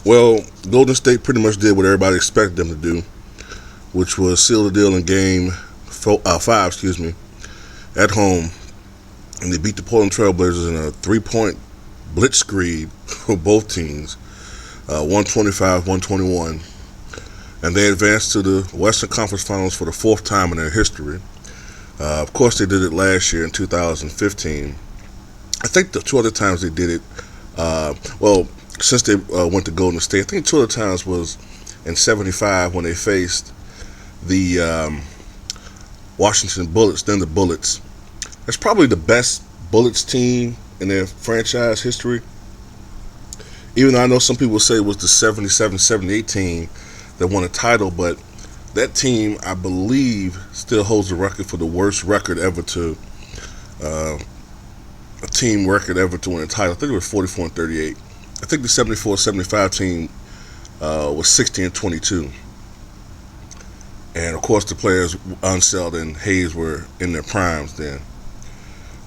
Well, Golden State pretty much did what everybody expected them to do, which was seal the deal in Game 5, at home, and they beat the Portland Trailblazers in a 3-point blitzkrieg for both teams, 125-121, and they advanced to the Western Conference Finals for the fourth time in their history. Of course, they did it last year in 2015. I think the two other times they did it, since they went to Golden State, I think two other times was in '75 when they faced the Washington Bullets, then the Bullets. That's probably the best Bullets team in their franchise history. Even though I know some people say it was the 77-78 team that won a title, but that team, I believe, still holds the record for the worst record ever to a team record ever to win a title. I think it was 44-38. I think the 74-75 team was 60-22. And of course, the players Unseld and Hayes were in their primes then.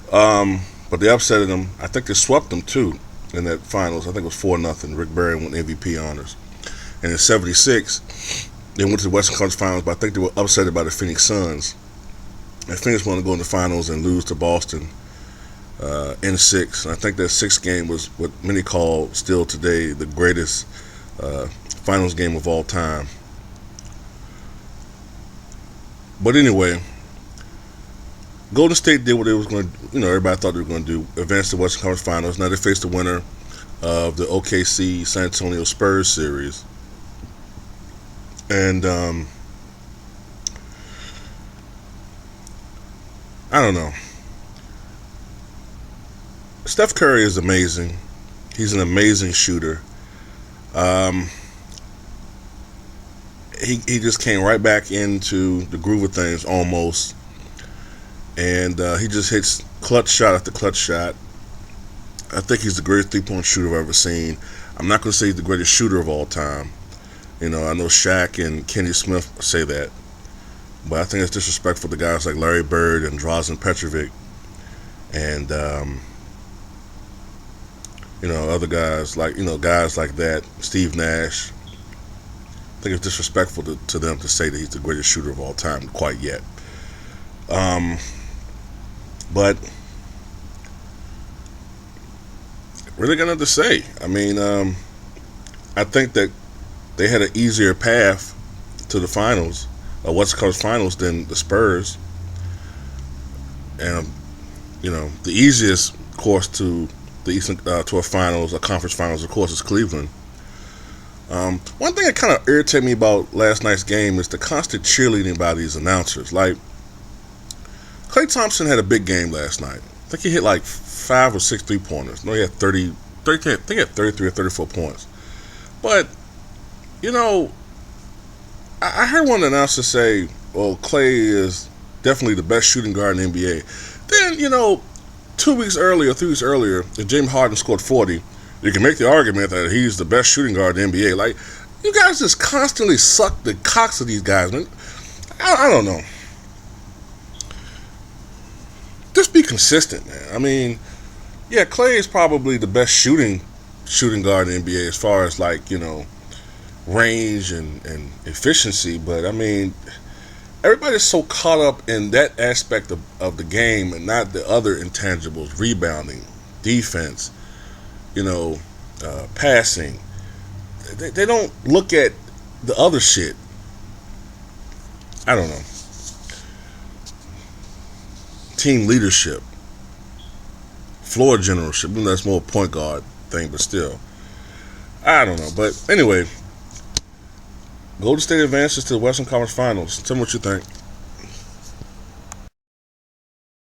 But they upsetted them. I think they swept them too in that finals. I think it was 4-0. Rick Barry won MVP honors. And in '76, they went to the Western Conference Finals, but I think they were upset by the Phoenix Suns. And Phoenix wanted to go in the finals and lose to Boston in 6. And I think that 6th game was what many call still today the greatest finals game of all time. But anyway, Golden State did what they was going to, everybody thought they were going to do, advance to the Western Conference Finals. Now they face the winner of the OKC San Antonio Spurs series. And I don't know. Steph Curry is amazing. He's an amazing shooter. He just came right back into the groove of things almost. And he just hits clutch shot after clutch shot. I think he's the greatest three-point shooter I've ever seen. I'm not going to say he's the greatest shooter of all time. I know Shaq and Kenny Smith say that. But I think it's disrespectful to guys like Larry Bird and Drazen Petrovic and, other guys like that, Steve Nash. I think it's disrespectful to them to say that he's the greatest shooter of all time quite yet. But really got nothing to say. I mean, I think that they had an easier path to the finals, Western Conference Finals, than the Spurs. And the easiest course to the Eastern to a conference finals, of course, is Cleveland. One thing that kind of irritated me about last night's game is the constant cheerleading by these announcers. Like, Klay Thompson had a big game last night. I think he hit like 5 or 6 3-pointers. No, he had 30. I think he had 33 or 34 points. But I heard one announcer say, "Well, Klay is definitely the best shooting guard in the NBA." Then 2 weeks earlier, 3 weeks earlier, if James Harden scored 40, you can make the argument that he's the best shooting guard in the NBA. Like, you guys just constantly suck the cocks of these guys, man. I don't know. Just be consistent, man. I mean, yeah, Klay is probably the best shooting guard in the NBA as far as range and efficiency. But I mean, everybody's so caught up in that aspect of the game and not the other intangibles: rebounding, defense, passing. They don't look at the other shit. I don't know. Team leadership, floor generalship. That's more a point guard thing, but still, I don't know. But anyway, Golden State advances to the Western Conference Finals. Tell me what you think.